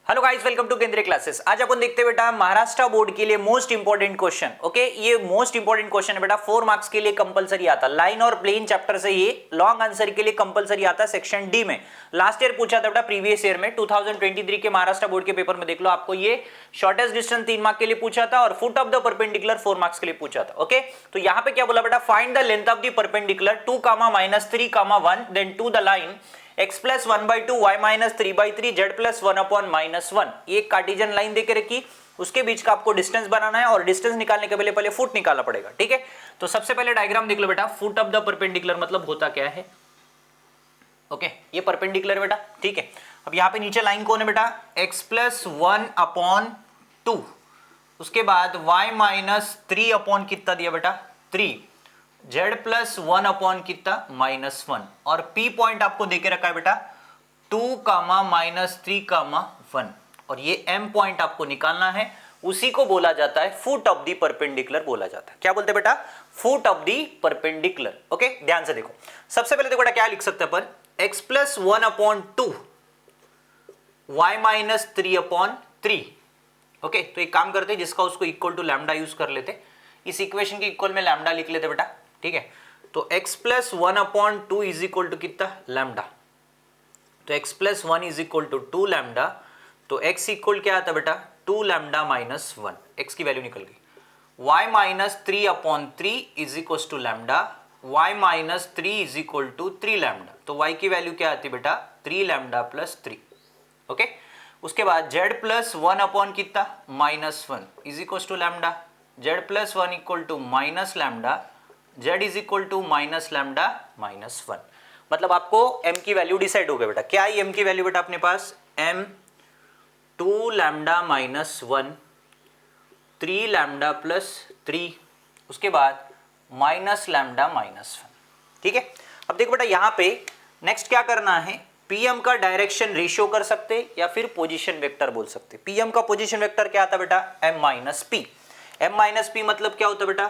Hello guys, welcome to केंद्रीय classes. आज अपन देखते हैं बेटा महाराष्ट्र बोर्ड के लिए मोस्ट इंपॉर्टेंट क्वेश्चन। ओके, ये मोस्ट इंपॉर्टेंट क्वेश्चन है बेटा, 4 मार्क्स के लिए कंपलसरी आता। लाइन और प्लेन चैप्टर से ये लॉन्ग आंसर के लिए कंपलसरी आता सेक्शन डी में। लास्ट ईयर पूछा था बेटा, प्रीवियस ईयर में 2023 के महाराष्ट्र बोर्ड के पेपर में देख लो, आपको ये शॉर्टेस्ट डिस्टेंस 3 मार्क्स के लिए पूछा था और foot of the perpendicular 4 marks के लिए पूछा था। ओके, तो यहाँ पे क्या बोला बेटा, find the length of the perpendicular 2, -3, 1 then to the line x plus 1/2 y minus 3/3 z plus 1/-1। ये कार्टेशियन लाइन देके रखी, उसके बीच का आपको डिस्टेंस बनाना है और डिस्टेंस निकालने के पहले फुट निकालना पड़ेगा। ठीक है, तो सबसे पहले डायग्राम देख लो बेटा, फुट ऑफ द परपेंडिकुलर मतलब होता क्या है। ओके, ये परपेंडिकुलर बेटा, ठीक है। अब यहाँ पे नीचे लाइन कौन है बेटा, x प्लस 1/2, उसके बाद y माइनस 3 कितना दिया बेटा 3, z प्लस 1 कितना -1 और p पॉइंट आपको देके रखा है बेटा 2, -3, 1 और ये m पॉइंट आपको निकालना है। उसी को बोला जाता है फुट ऑफ द परपेंडिकुलर बोला जाता है। क्या बोलते हैं बेटा, foot of the perpendicular. Okay, ध्यान से देखो, सबसे पहले देखो बेटा क्या लिख सकते हैं अपन, x plus 1/2 y minus 3/3। Okay, तो एक काम करते हैं, जिसका उसको इक्वल टू लैम्डा यूज कर लेते, इस इक्वेशन के इक्वल में लैम्डा लिख लेते बेटा। ठीक है, तो x plus 1/2 is equal to कितना लैम्डा, तो x plus 1 is equal to 2 lambda, तो x इक्वल क्या आता बेटा 2 लैम्डा माइनस 1, x की वैल्यू निकल गई। y minus 3/3 is equal to lambda, y minus 3 is equal to 3 lambda, तो y की वैल्यू क्या आती बेटा 3 लैम्डा प्लस 3। ओके, उसके बाद z प्लस 1 कितना -1 is equal to lambda, z plus 1 equal to minus lambda, z is equal to minus lambda -1। मतलब आपको m की वैल्यू डिसाइड हो गया बेटा। क्या है m की वैल्यू बेटा अपने पास, m 2 लैम्डा -1, 3 लैम्डा प्लस 3, उसके बाद माइनस लैम्डा -1। ठीक है, अब देखो बेटा यहाँ पे नेक्स्ट क्या करना है, pm का डायरेक्शन रेशियो कर सकते या फिर पोजीशन वेक्टर बोल सकते। pm का पोजीशन वेक्टर क्या आता बेटा m minus p, m minus p मतलब क्या होता बेटा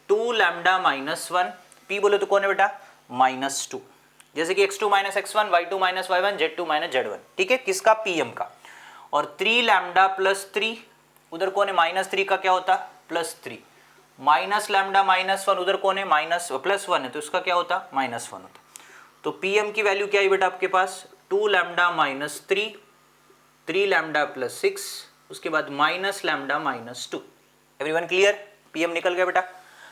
2 लैम्डा -1, p बोले तो कौन है बेटा -2, जैसे कि x2 minus x1, y2 minus y1, z2 minus z1। ठीक है, किसका pm का, और 3 लैम्डा प्लस 3, उधर कौन है -3 का क्या होता +3, माइनस लैम्डा -1 उधर कौन है +1 है, तो इसका क्या होता -1 होता। तो pm की वैल्यू क्या है बेटा आपके पास 2 लैम्डा -3, 3 लैम्डा प्लस 6, उसके बाद minus lambda -2। Everyone clear, pm निकल गया बेटा।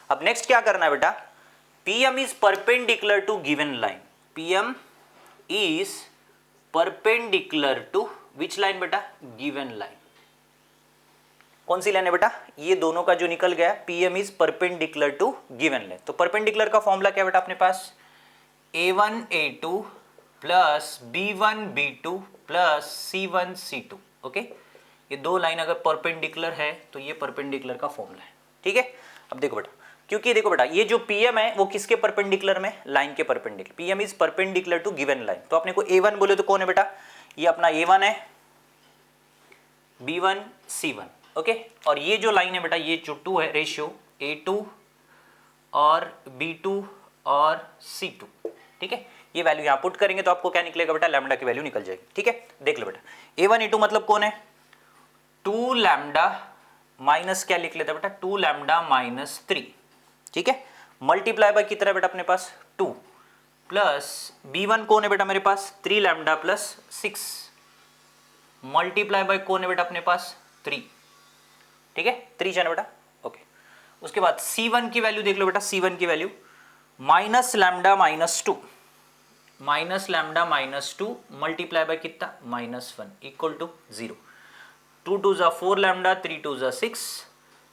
अब नेक्स्ट क्या करना है बेटा, pm is perpendicular to given line, pm is perpendicular to which line बेटा, गिवन लाइन। कौन सी लाइन है बेटा, ये दोनों का जो निकल गया, pm is perpendicular to given line. तो परपेंडिकुलर का फॉर्मूला क्या बेटा अपने पास, a1 a2 plus b1 b2 plus c1 c2। Okay, ये दो लाइन अगर परपेंडिकुलर है तो ये परपेंडिकुलर का फॉर्मूला है। ठीक है, अब देखो बेटा, क्योंकि देखो बेटा ये जो pm है वो किसके परपेंडिकुलर में, लाइन के perpendicular, pm is perpendicular to given line. तो अपने को a1 बोले तो कौन है बेटा, ये अपना a1 है, b1 c1। ओके, और ये जो लाइन है बेटा, ये जो 2 है रेशियो a2 और b2 और c2। ठीक है, ये वैल्यू यहाँ पुट करेंगे तो आपको क्या निकलेगा बेटा, लैम्डा की वैल्यू निकल जाएगी। ठीक है, देख लो बेटा, a1 a2 मतलब कौन है 2 लैम्डा माइनस क्या लिख लेते हैं बेटा 2 लैम्डा -3। ठीक है, मल्टीप्लाई बाय कितना है बेटा अपने पास 2, प्लस b1 कौन है बेटा मेरे पास 3 लैम्डा प्लस 6, मल्टीप्लाई बाय कौन है बेटा अपने पास 3। ठीक है, 3 जाना बेटा। ओके, उसके बाद c1 की वैल्यू देख लो बेटा, c1 की value minus lambda -2, minus lambda -2 multiply by कितना -1 इक्वल टू 0। 2 2 जा 4 लैम्डा, 3 2 जा 6,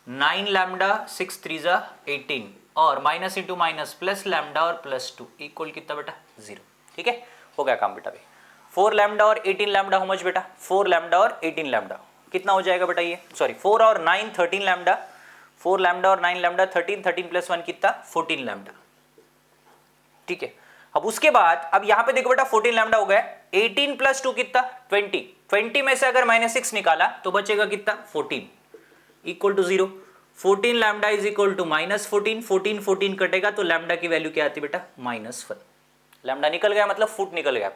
9 लैम्डा, 6 3 जा 18 और minus into minus plus lambda और +2 इक्वल कितना बेटा 0। ठीक है, हो गया काम बेटा। 4 लैम्डा और 18 लैम्डा हो मच बेटा, 4 लैम्डा और 18 लैम्डा कितना हो जाएगा बेटा, ये सॉरी 4 और 9 13 लैम्डा, 4 लैम्डा और 9 लैम्डा 13, 13 प्लस 1 कितना 14 लैम्डा। ठीक है, अब उसके बाद अब यहां पे देखो बेटा 14 लैम्डा हो गया, 18 प्लस 2 कितना 20, 20 में से अगर -6 निकाला तो बचेगा कितना 14 equal to 0। 14 lambda is equal to -14, 14 14 कटेगा तो लैम्डा की वैल्यू क्या आती है बेटा -1। लैम्डा निकल गया मतलब फुट निकल गया।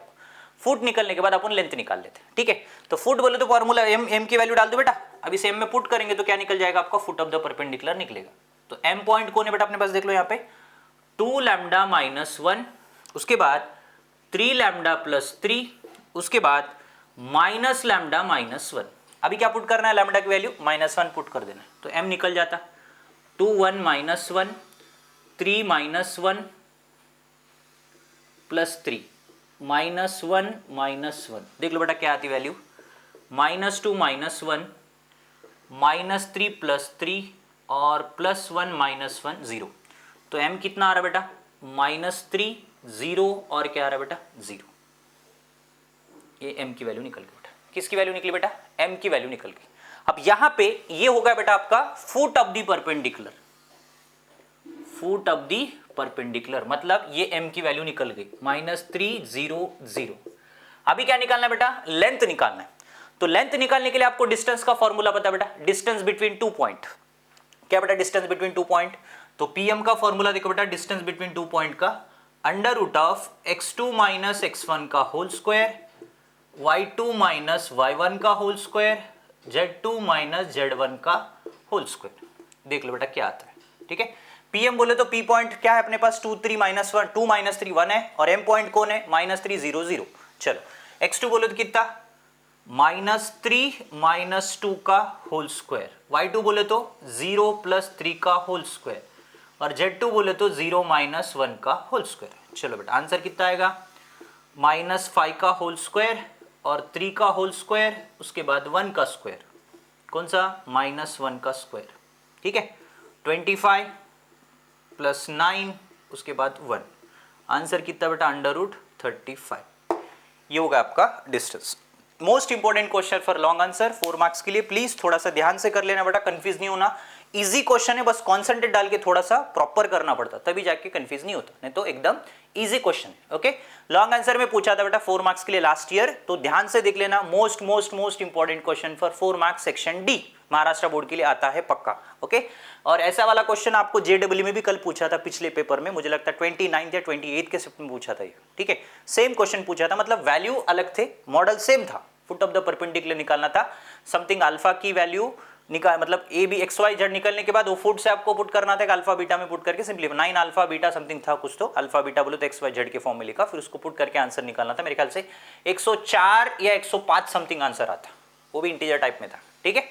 फुट निकलने के बाद अपन लेंथ निकाल लेते हैं, ठीक है। तो फुट बोले तो फॉर्मूला एम की वैल्यू डाल दो बेटा, अब इसे एम में पुट करेंगे तो क्या निकल जाएगा आपका, फुट ऑफ द परपेंडिकुलर निकलेगा। तो एम पॉइंट कौन है बेटा अपने पास, देख लो यहाँ पे 2 लैम्डा माइनस 1, उसके बाद 3 लैम्डा प्लस 3, उसके बाद माइनस लैम्डा माइनस 1। अभी क्या पुट करना है, लैम्डा की वैल्यू -1 पुट कर देना है, तो एम निकल जाता 2 1 माइनस 1 3 माइनस 1 प्लस 3 -1 -1, देख लो बेटा क्या आती वैल्यू, -2 -1 -3 प्लस 3 और +1 -1 0। तो m कितना आ रहा बेटा, -3 0 और क्या आ रहा बेटा 0। ये m की वैल्यू निकल गई बेटा, किसकी वैल्यू निकली बेटा, m की वैल्यू निकल गई। अब यहां पे ये होगा बेटा आपका foot of the perpendicular, foot of the perpendicular मतलब ये m की वैल्यू निकल गई -3 0 0। अभी क्या निकालना है बेटा, लेंथ निकालना है। तो लेंथ निकालने के लिए आपको डिस्टेंस का फॉर्मूला पता है बेटा, डिस्टेंस बिटवीन 2 पॉइंट। क्या बेटा, डिस्टेंस बिटवीन 2 पॉइंट, तो पीएम का फॉर्मूला देखो बेटा, डिस्टेंस बिटवीन 2 पॉइंट का √ x2 - x1 का होल स्क्वायर, y2 - y1 का होल स्क्वायर, z2 - z1 का होल स्क्वायर। देख लो बेटा क्या आता है, ठीक है। पीएम बोले तो पी पॉइंट क्या है अपने पास, 2 3 -1 2 -3 1 है, और एम पॉइंट कौन है, -3 0 0। चलो x2 बोले तो कितना, -3 - 2 का होल स्क्वायर, y2 बोले तो 0 + 3 का होल स्क्वायर, और z2 बोले तो 0 - 1 का होल स्क्वायर। चलो बेटा आंसर कितना आएगा, -5 का होल स्क्वायर और 3 का होल स्क्वायर, उसके बाद 1 का स्क्वायर, कौन सा, -1 का स्क्वायर, ठीक है। 25 + 9 उसके बाद 1, आंसर कितना बेटा, √35। ये होगा आपका distance. Most important question for long answer 4 marks के लिए, प्लीज थोड़ा सा ध्यान से कर लेना बेटा, कंफ्यूज नहीं होना। इजी क्वेश्चन है, बस कॉन्सेंट्रेट डाल के थोड़ा सा प्रॉपर करना पड़ता, तभी जाके कंफ्यूज नहीं होता, नहीं तो एकदम इजी क्वेश्चन है। ओके, लॉन्ग आंसर में पूछा था बेटा 4 मार्क्स के लिए लास्ट ईयर, तो ध्यान से देख लेना। Most important question for 4 marks section D, Maharashtra board के लिए आता है पक्का। ओके, और ऐसा वाला क्वेश्चन आपको जेडब्ल्यू में भी कल पूछा था पिछले पेपर में, मुझे लगता है 29 या 28 के शिफ्ट में पूछा था ये, ठीक है। सेम क्वेश्चन पूछा था, मतलब वैल्यू अलग थे, मॉडल सेम था। फुट ऑफ द परपेंडिकुलर निकालना था, समथिंग अल्फा की वैल्यू निकाल, मतलब A B X Y Z निकलने के बाद वो फुट से आपको पुट करना था, अल्फा बीटा में पुट करके सिंपली 9 अल्फा बीटा समथिंग था कुछ, तो अल्फा बीटा बोलो तो एक्स वाई जेड के फॉर्म में लिखा, फिर उसको पुट करके आंसर निकालना था। मेरे ख्याल से 104 या 105 समथिंग आंसर आता, वो भी इंटीजर टाइप में था, ठीक है।